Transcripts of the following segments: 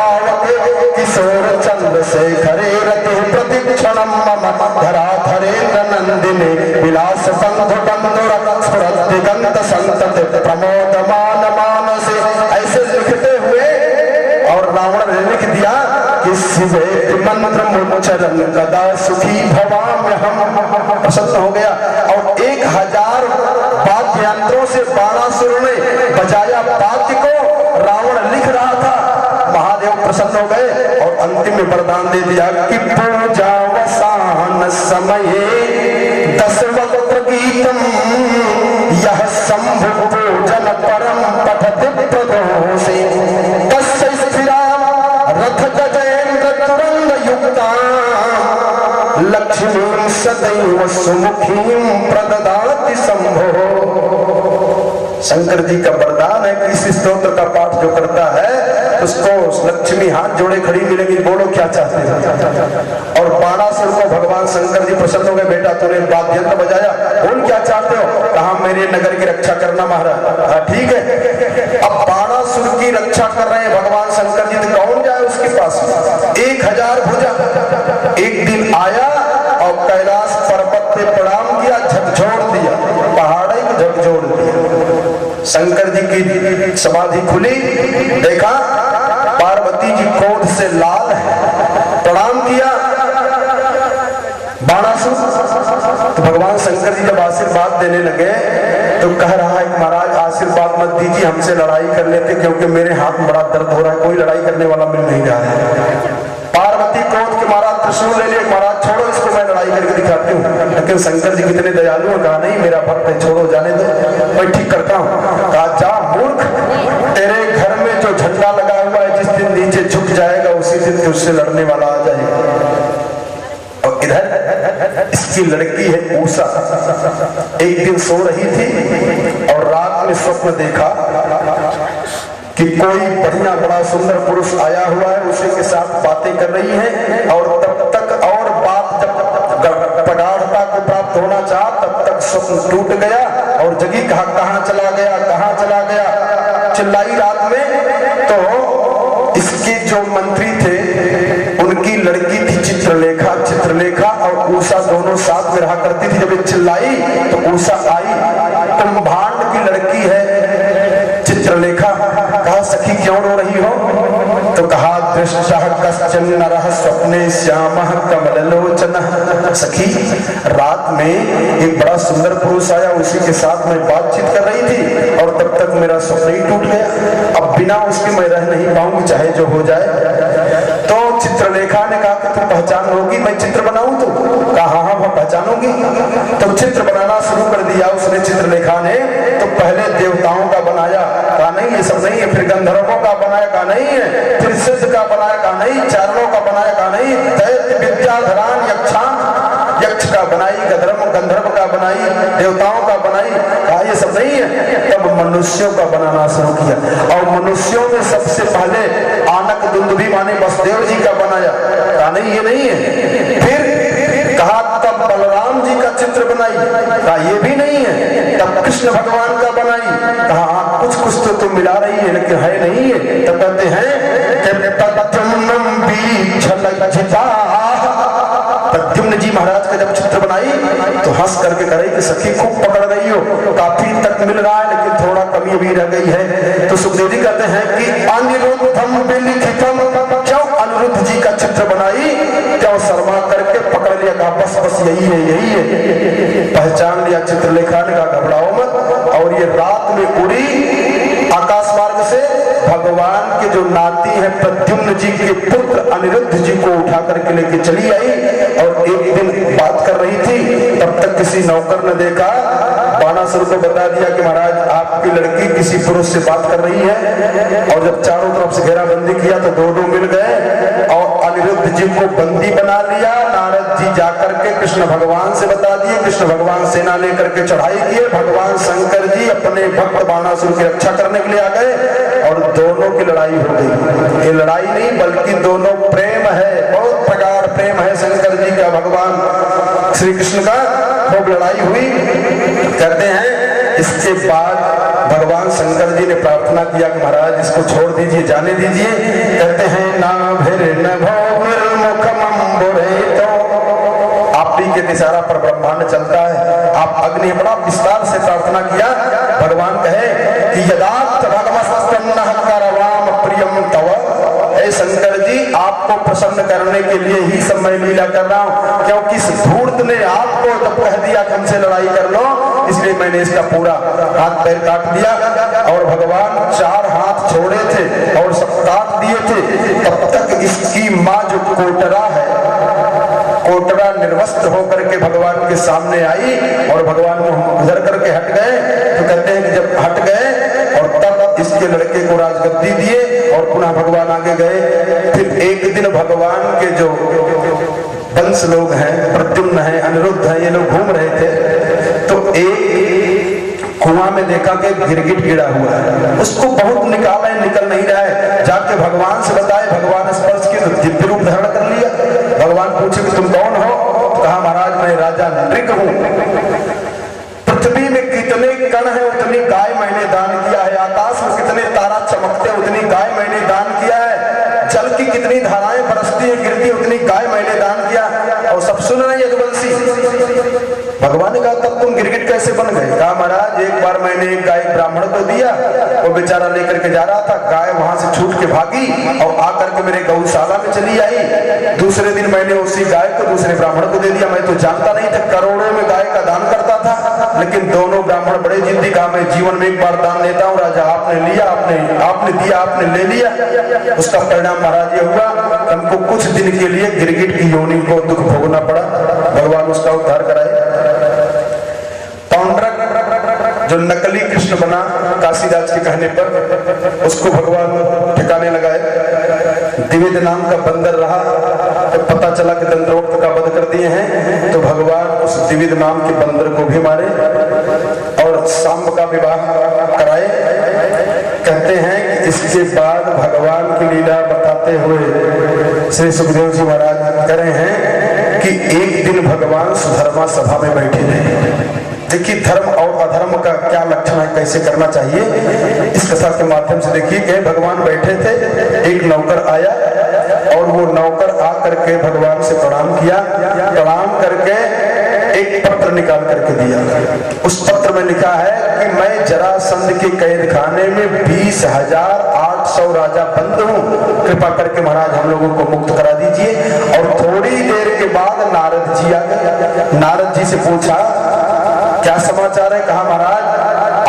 पावके किशोर चंद्र शेखरे रति प्रतिक्षणम मम धराधरेन्द्र नंदिनी विलास बंधु बंधुर स्फुरत दिगंत संतत प्रमोदमान मानसे। ऐसे लिखते हुए और रावण ने लिख दिया कि शिवे मंत्र मुच्चरन कदा सुखी भवाम्य हम। प्रसन्न हो गया और 1000 वाद्य यंत्रों से बाणासुर ने बजाया वाद्य को। रावण लिख रहा था, महादेव प्रसन्न हो गए और अंतिम में वरदान दे दिया कि पूजावसान समये 10 वक्त गीतम यह शंभु पूजन परम पठति प्रदोषे तस्य स्थिराम रथ गजेन्द्र तुरंग युक्ता लक्ष्मी सदैव सुमुखीं प्रददाति शंभो। शंकर जी का वरदान है कि इस स्तोत्र का पाठ जो करता है उसको लक्ष्मी हाथ जोड़े खड़ी मिलेगी। बोलो क्या चाहते हैं। और बाणासुर को भगवान शंकर जी प्रसन्न हो गए, बेटा तूने वाद्य यंत्र बजाया, बोल क्या चाहते हो। कहा मेरे नगर की रक्षा करना महाराज। ठीक है। अब बाणासुर की रक्षा कर रहे हैं भगवान शंकर जी, तो कौन जाए उसके पास। 1000 भुजा। एक दिन आया और कैलाश पर्वत पे प्रणाम किया, झकझोर दिया, पहाड़ी को झकझोर दिया। शंकर जी की समाधि खुली, देखा पार्वती जी क्रोध से लाल है, प्रणाम किया बाणासुर। तो भगवान शंकर जी जब आशीर्वाद देने लगे तो कह रहा है महाराज आशीर्वाद मत दीजिए, हमसे लड़ाई कर लेते क्योंकि मेरे हाथ में बड़ा दर्द हो रहा है, कोई लड़ाई करने वाला मिल नहीं रहा है। पार्वती क्रोध के महाराज त्रिशूल ले लिए, महाराज छोड़ो इसको, मैं लड़ाई करके दिखाती हूँ। लेकिन शंकर जी कितने दयालु हैं, कहा नहीं मेरा भक्त है, छोड़ो जाने दो, मैं ठीक करता हूँ। कहा जा मूर्ख, तेरे घर में जो झंडा लगा हुआ है जिस दिन नीचे झुक जाएगा उसी दिन तुझसे लड़ने वाला आ जाएगा। और इधर इसकी लड़की है उषा, एक दिन सो रही थी और रात में स्वप्न देखा कि कोई बढ़िया बड़ा सुंदर पुरुष आया हुआ है, उसी के साथ बातें कर रही है। और तब तक और बात जब प्रगाढ़ता को प्राप्त होना चाहा तब तक स्वप्न टूट गया और जगी। कहाँ चला गया, कहाँ चला गया, चिल्लाई रात में। तो इसके जो मंत्री थे उनकी लड़की थी चित्रलेखा। चित्रलेखा और उषा दोनों साथ में रहा करती थी। जब चिल्लाई तो उषा आई, तुम भांड की लड़की है चित्रलेखा। कहा सखी क्यों रो रही हो। तो कहा दृष्टः कश्चन नरः स्वप्ने श्यामः कमललोचनः। सखी रात में एक बड़ा सुंदर पुरुष आया, उसी के साथ मैं बातचीत कर रही थी और तब तक मेरा स्वप्न ही टूट गया। अब बिना उसके मैं रह नहीं पाऊंगी, चाहे जो हो जाए। तो चित्रलेखा ने कहा कि तुम पहचान होगी, मैं चित्र बनाऊं। तो कहा हाँ मैं पहचानूंगी। तो चित्र बनाना शुरू कर दिया उसने चित्रलेखा ने। तो पहले देवताओं का बनाया, कहा नहीं ये सब नहीं है। फिर गंधर्वों का बनाया, कहा नहीं है। फिर सिद्ध का बनाया, कहा नहीं। चारणों का बनाया, कहा नहीं। दैत्य विद्याधरान यक्षान, यक्ष का बनाई, गंधर्व का बनाई, देवताओं का बनाई, कहा ये सब नहीं है। तब मनुष्यों का बनाना शुरू किया और मनुष्यों में सबसे पहले आनक दुंदुभी माने वसुदेव जी का बनाया, कहा नहीं ये नहीं है। फिर कहा तब बलराम जी का चित्र बनाई, कहा ये भी नहीं है। तब कृष्ण भगवान का बनाई, कहा कुछ कुछ तो तुम मिला रही है लेकिन है नहीं है। तब कहते हैं प्रद्युम्न जी महाराज का जब चित्र बनाई तो हंस करके करे कि सखी खूब पकड़ रही हो, काफी तक मिल रहा है लेकिन थोड़ा कमी भी रह गई है। तो सुखदेव जी कहते हैं कि अनिरुद्धम विलिखितम, क्यों अनिरुद्ध जी का चित्र बनाई, क्यों शर्मा करके पकड़ लिया, कहा बस बस यही है यही है। पहचान लिया चित्रलेखा ने, कहा घबराओ मत। और ये रात में उड़ी आकाश मार्ग से भगवान के जो नाती है प्रद्युम्न जी के पुत्र अनिरुद्ध जी को उठा करके लेके चली आई। और एक दिन बात कर रही थी, तब तक किसी नौकर ने देखा, बाणासुर को बता दिया कि महाराज आपकी लड़की किसी पुरुष से बात कर रही है। और जब चारों तरफ से घेराबंदी किया तो दो मिल गए और अनिरुद्ध जी को बंदी बना लिया। नारद जी जाकर के कृष्ण भगवान से बता दिए, कृष्ण भगवान सेना लेकर के चढ़ाई किए। भगवान शंकर जी अपने भक्त बाणासुर की रक्षा करने के लिए आ गए और दोनों की लड़ाई हो गई। ये लड़ाई नहीं बल्कि दोनों प्रेम है, बहुत प्रगाढ़ प्रेम है शंकर जी का भगवान श्री कृष्ण का। खूब लड़ाई हुई। कहते हैं इसके बाद भगवान शंकर जी ने प्रार्थना किया कि महाराज इसको छोड़ दीजिए, जाने दीजिए। कहते हैं भाग्नि बड़ा विस्तार से प्रार्थना किया। भगवान कहे कि यदात भगवस्तन्नः करवाम प्रियम तव, हे शंकर जी आपको प्रसन्न करने के लिए ही सब मैं लीला कर रहा हूँ, क्योंकि इस धूर्त ने आपको जब कह दिया कि हमसे लड़ाई कर लो, इसलिए मैंने इसका पूरा हाथ पैर काट दिया। और भगवान 4 हाथ छोड़े थे और सब काट दिए थे, तब तक इसकी माँ जो कोटरा है, कोटरा निर्वस्त्र होकर के भगवान के सामने आई और भगवान को गुजर करके हट गए। तो कहते हैं कि जब हट गए और तब इसके लड़के को राजगद्दी दिए और पुनः भगवान आगे गए। फिर एक दिन भगवान के जो वंश लोग हैं, प्रद्युम्न है, अनिरुद्ध है, ये लोग घूम रहे थे, तो एक कुआं में देखा कि गिरगिट गिरा हुआ है, उसको बहुत निकाला है, निकल नहीं रहा है। जाके भगवान से बताए, भगवान स्पर्श किए तो दिव्य रूप धारण कर लिया। भगवान पूछे कि तुम कौन हो? तो कहा महाराज मैं राजा नृग हूँ। पृथ्वी में कितने कण है उतनी गाय मैंने दान किया है, आकाश में कितने तारा चमकते उतनी गाय मैंने दान किया है, जल की कितनी धाराएं बरसती है गिरती उतनी गाय मैंने दान किया। और सब सुन रहे यदुवंशी। भगवान ने कहा तब तुम गिरगिट कैसे बन गए? कहा महाराज एक बार मैंने एक गाय ब्राह्मण को दिया, वो बेचारा लेकर के जा रहा था, गाय वहां से छूट के भागी और आकर के मेरे गौशाला में चली आई। दूसरे दिन मैंने उसी गाय को दूसरे ब्राह्मण को दे दिया। मैं तो जानता नहीं था, करोड़ों में गाय का दान करता था, लेकिन दोनों ब्राह्मण बड़े जिद्दी, कहा मैं जीवन में एक बार दान देता हूँ। राजा आपने लिया, आपने दिया, आपने ले लिया। उसका परिणाम महाराज ये हुआ, हमको कुछ दिन के लिए गिरगिट की योनि को दुख भोगना पड़ा। भगवान उसका उद्धार कराए। पौंड्रक जो नकली कृष्ण बना काशीराज के कहने पर, उसको भगवान ठिकाने लगाए। द्विविध नाम का बंदर रहा, तो पता चला कि दंडोक्त का वध कर दिए हैं, तो भगवान उस द्विविध नाम के बंदर को भी मारे और सांब का विवाह कराए। कहते हैं कि इसके बाद भगवान की लीला बताते हुए श्री सुखदेव जी महाराज कह रहे हैं कि एक दिन भगवान सुधर्मा सभा में बैठे रहे। देखिए धर्म और अधर्म का क्या लक्षण है, कैसे करना चाहिए, इस कथा के माध्यम से देखिए कि भगवान बैठे थे, एक नौकर आया और वो नौकर आकर के भगवान से प्रणाम किया। प्रणाम करके एक पत्र निकाल करके दिया। उस पत्र में लिखा है कि मैं जरासंध के कैद खाने में 20,800 राजा बंद हूँ, कृपा करके महाराज हम लोगों को मुक्त करा दीजिए। और थोड़ी देर के बाद नारद जी आ गए। नारद जी से पूछा क्या समाचार है? कहा महाराज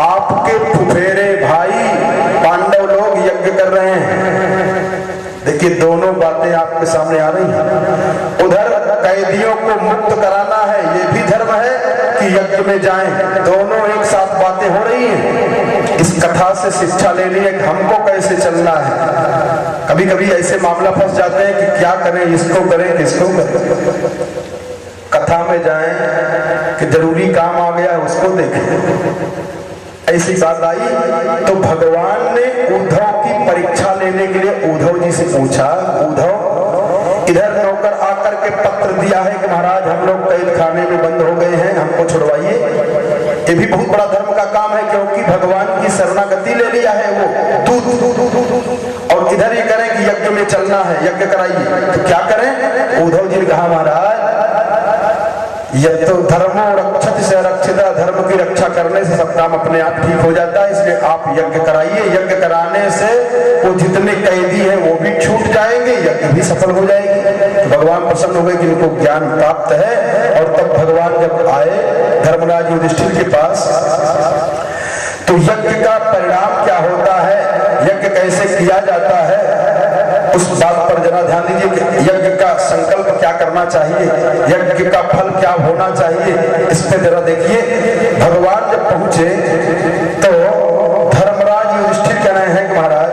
आपके फुफेरे भाई पांडव लोग यज्ञ कर रहे हैं। देखिए दोनों बातें आपके सामने आ रही हैं। उधर कैदियों को मुक्त कराना है, ये भी धर्म है कि यज्ञ में जाएं, दोनों एक साथ बातें हो रही हैं। इस कथा से शिक्षा लेनी है कि हमको कैसे चलना है। कभी कभी ऐसे मामला फंस जाते हैं कि क्या करें, इसको करें किसको करें। कथा में जाएं कि जरूरी काम आ गया उसको देखें। ऐसी बात आई तो भगवान ने उद्धव की परीक्षा लेने के लिए उद्धव जी से पूछा, उद्धव इधर नौकर आकर के पत्र दिया है कि महाराज हम लोग कैद खाने में बंद हो गए हैं, हमको छुड़वाइए। ये भी बहुत बड़ा धर्म का काम है, क्योंकि भगवान की शरणागति ले लिया है वो दूध। और इधर ये करें कि यज्ञ में चलना है, यज्ञ कराइए, तो क्या करें? उद्धव जी ने कहा महाराज यह तो धर्मो रक्षत से रक्षिता, धर्म की रक्षा करने से सब काम अपने आप ठीक हो जाता है, इसलिए आप यज्ञ कराइए। यज्ञ कराने से वो जितने कैदी हैं वो भी छूट जाएंगे, यज्ञ भी सफल हो जाएगी। तो भगवान प्रसन्न हो गए कि इनको ज्ञान प्राप्त है। और तब भगवान जब आए धर्मराज युधिष्ठिर के पास, तो यज्ञ का परिणाम क्या होता है, यज्ञ कैसे किया जाता है, उस बात पर जरा ध्यान दीजिए कि यज्ञ का संकल्प क्या करना चाहिए, यज्ञ का फल क्या होना चाहिए, इस पे जरा देखिए। भगवान जब पहुंचे तो धर्मराज युधिष्ठिर कह रहे हैं कि महाराज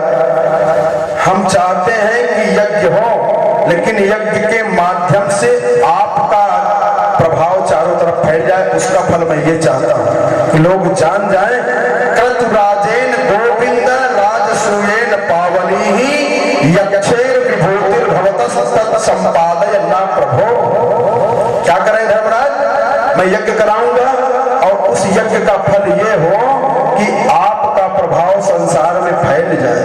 हम चाहते हैं कि यज्ञ हो, लेकिन यज्ञ के माध्यम से आपका प्रभाव चारों तरफ फैल जाए, उसका फल मैं ये चाहता हूँ कि लोग जान जाए कृतराजेन गोविंद राजसूयेन पावनी ही यक्षेर विभूतिर भवतः सतत संपादय ना प्रभो। क्या करें धर्मराज? मैं यज्ञ कराऊंगा और उस यज्ञ का फल ये हो कि आपका प्रभाव संसार में फैल जाए।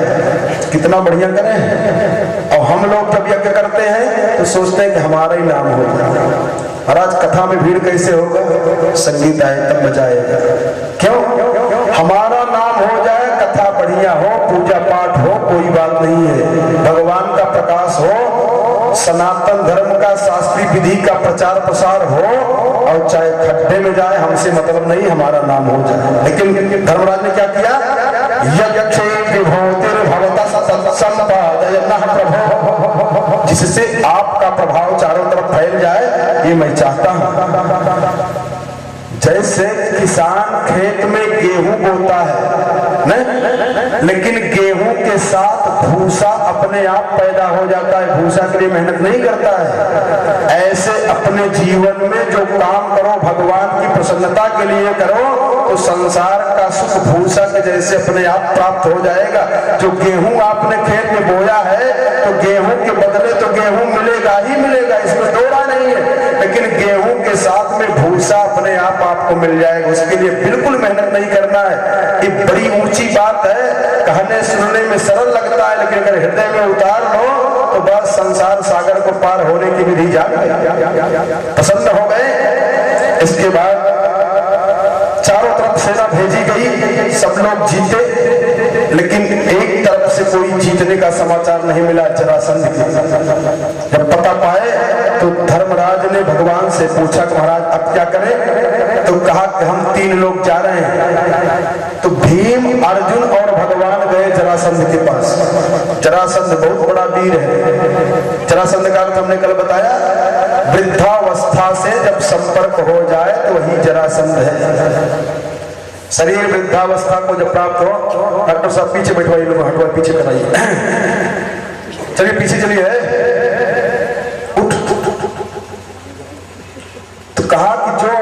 कितना बढ़िया करें। और हम लोग जब यज्ञ करते हैं तो सोचते हैं कि हमारा ही नाम हो जाए। महाराज कथा में भीड़ कैसे होगा? संगीत आए तब मजा आएगा। क्यों? हमारा नाम हो जाए, कथा बढ़िया हो, पूजा पाठ हो, कोई बात नहीं है, भगवान का प्रकाश हो, सनातन धर्म का शास्त्रीय विधि का प्रचार प्रसार हो, और चाहे खड्डे में जाए हमसे मतलब नहीं, हमारा नाम हो जाए। लेकिन धर्मराज ने क्या किया? जिससे आपका प्रभाव चारों तरफ फैल जाए, ये मैं चाहता हूं। जैसे किसान खेत में गेहूं बोता है नहीं, लेकिन गेहूं के साथ भूसा अपने आप पैदा हो जाता है, भूसा के लिए मेहनत नहीं करता है। ऐसे अपने जीवन में जो काम करो भगवान की प्रसन्नता के लिए करो, तो संसार का सुख भूसा के जैसे अपने आप प्राप्त हो जाएगा। जो गेहूं आपने खेत में बोया है, तो गेहूं के बदले तो गेहूं मिलेगा ही मिलेगा, इसमें दो राय नहीं है, लेकिन गेहूं के साथ में भूसा अपने आप आपको मिल जाएगा। उसके लिए बिल्कुल मेहनत नहीं करना है। ये बड़ी ऊंची बात है, कहने सुनने में सरल लगता है, लेकिन अगर हृदय में उतार लो तो बस संसार सागर को पार होने की विधि जान गए, प्रसन्न हो गए। इसके बाद चारों तरफ सेना भेजी गई, सब लोग जीते, लेकिन एक तरफ से कोई जीतने का समाचार नहीं मिला जरासंध के। जब पता पाए तो धर्मराज ने भगवान से पूछा कि महाराज अब क्या करें? तो कहा कि हम 3 लोग जा रहे हैं। तो भीम, अर्जुन और भगवान गए जरासंध के पास। जरासंध बहुत बड़ा वीर है। जरासंध का अर्थ हमने कल बताया, वृद्धावस्था से जब संपर्क हो जाए तो वही जरासंध है। शरीर वृद्धावस्था को जब प्राप्त हो, डॉक्टर साहब पीछे बैठवाइए, लोग हटवा पीछे कराइए, चलिए पीछे चलिए, उठ। तो कहा कि जो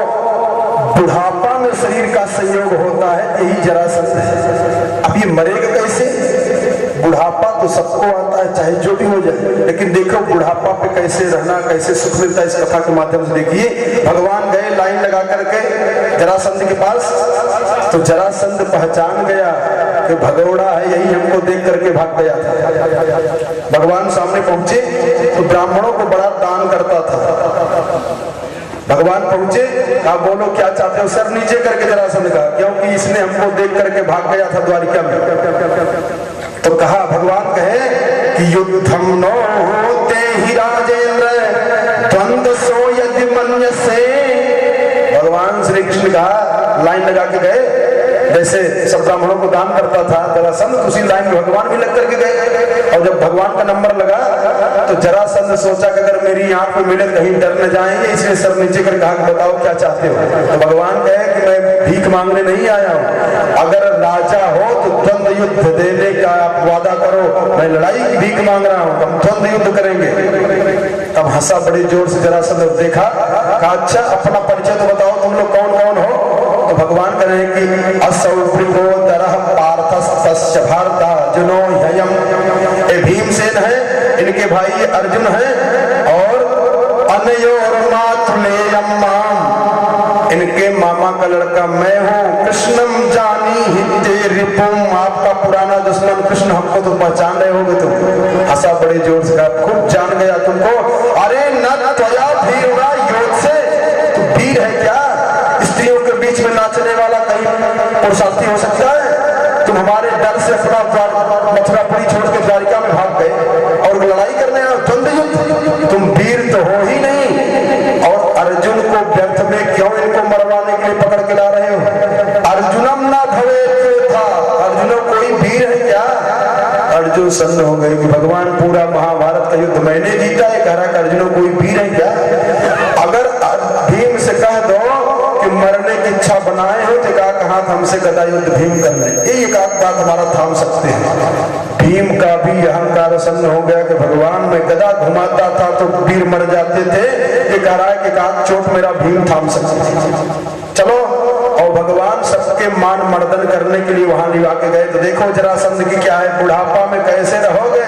बुढ़ापा में शरीर का संयोग होता है यही जरासंध है। अब ये मरेगा कैसे? बुढ़ापा तो सबको आता है, चाहे जो भी हो जाए, लेकिन देखो बुढ़ापा पे कैसे रहना, कैसे सुख मिलता है, इस कथा के माध्यम से देखिए। भगवान गए लाइन लगा करके जरासंध के पास, तो जरासंध पहचान गया कि भगोड़ा है, यही हमको देख करके भाग गया था। भगवान सामने पहुंचे तो ब्राह्मणों को बड़ा दान करता था। भगवान पहुंचे, आप बोलो क्या चाहते हो? सर नीचे करके जरासंध का, क्योंकि इसने हमको देख करके भाग गया था द्वारिका में। तो कहा, भगवान कहे कि युद्धम नो होते ही राजेंद्र द्वंद्व सो यदि मन्यसे। भगवान श्री कृष्ण कहा, लाइन लगा के गए, जैसे सब ब्राह्मणों को दान करता था जरासंध, उसी लाइन में भगवान भी लग करके गए। और जब भगवान का नंबर लगा तो जरासंध सोचा कि अगर मेरी आंख में मिले कहीं डर न जाएंगे, इसलिए सर नीचे कर कहा, बताओ क्या चाहते हो? तो भगवान कहे कि मैं भीख मांगने नहीं आया हूँ, अगर राजा हो तो द्वंद्व युद्ध देने का आप वादा करो, मैं लड़ाई की भीख मांग रहा हूँ, हम द्वंद्व युद्ध करेंगे। तब हंसा बड़ी जोर से जरासंध, देखा, कहा अच्छा अपना परिचय तो बताओ, तुम लोग कौन कौन हो? तो भगवान कह रहे हैं कि असौभृगोदरः पार्थस्तस्य भारतार्जुनो ह्ययम्। ये भीमसेन है, इनके भाई ये अर्जुन है, और अनयोर मातुलेयम् माम, इनके मामा का लड़का मैं हूँ। कृष्णम जानी हिते रिपुम, आपका पुराना दुश्मन कृष्ण, हमको तो पहचान रहे होगे तुम। हंसा बड़े जोर से, खूब जान गया तुमको। अरे न त्वया भीरुणा योद्ध से, तू वीर है क्या? स्त्रियों के बीच में नाचने वाला कहीं पुरुषार्थी हो सकता है? तुम हमारे डर से अपना मथुरापुरी छोड़ के द्वारिका में भाग गए और लड़ाई करने आए, द्वंद्व युद्ध। तुम वीर तो हो ही नहीं, और अर्जुन को व्यर्थ में क्यों इनको मरवाने के लिए पकड़ के ला रहे हो? अर्जुनम ना भवेत् था, अर्जुन कोई वीर है क्या? अर्जुन सन्न हो गए कि भगवान पूरा महाभारत का युद्ध मैंने जीता है, कह रहा कि अर्जुन कोई वीर है क्या? अगर भीम से कह दो कि मरने की इच्छा बनाए हो, तो कहा हमसे गदा युद्ध भीम कर ले, एक आध बात हमारा थाम सकते हैं। भीम का भी अहंकार सन्न हो गया कि भगवान में गदा घुमाता था तो वीर मर जाते थे, ये कह रहा है कि एक आध चोट मेरा भीम थाम सकते। चलो, और भगवान सबके मान मर्दन करने के लिए वहां लिवा के गए। तो देखो जरासंध की क्या है, बुढ़ापा में कैसे रहोगे?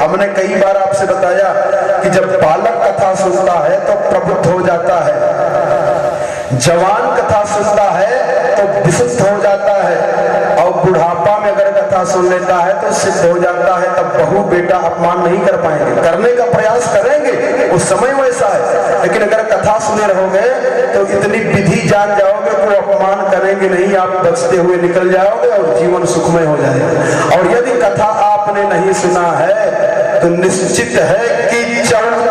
हमने कई बार आपसे बताया कि जब बालक कथा सुनता है तो प्रबुद्ध हो जाता है, जवान कथा सुनता है तो विशुद्ध हो जाता है, और बुढ़ापा में अगर कथा कथा सुन लेता है तो सिद्ध हो जाता है, तब बहू बेटा अपमान नहीं कर पाएंगे, करने का प्रयास करेंगे, वो समय वैसा है। लेकिन अगर कथा सुने रहोगे तो इतनी विधि जान जाओगे कि वो अपमान करेंगे नहीं, आप बचते हुए निकल जाओगे और जीवन सुखमय हो जाएगा। और यदि कथा आपने नहीं सुना है तो निश्चित है कि चरण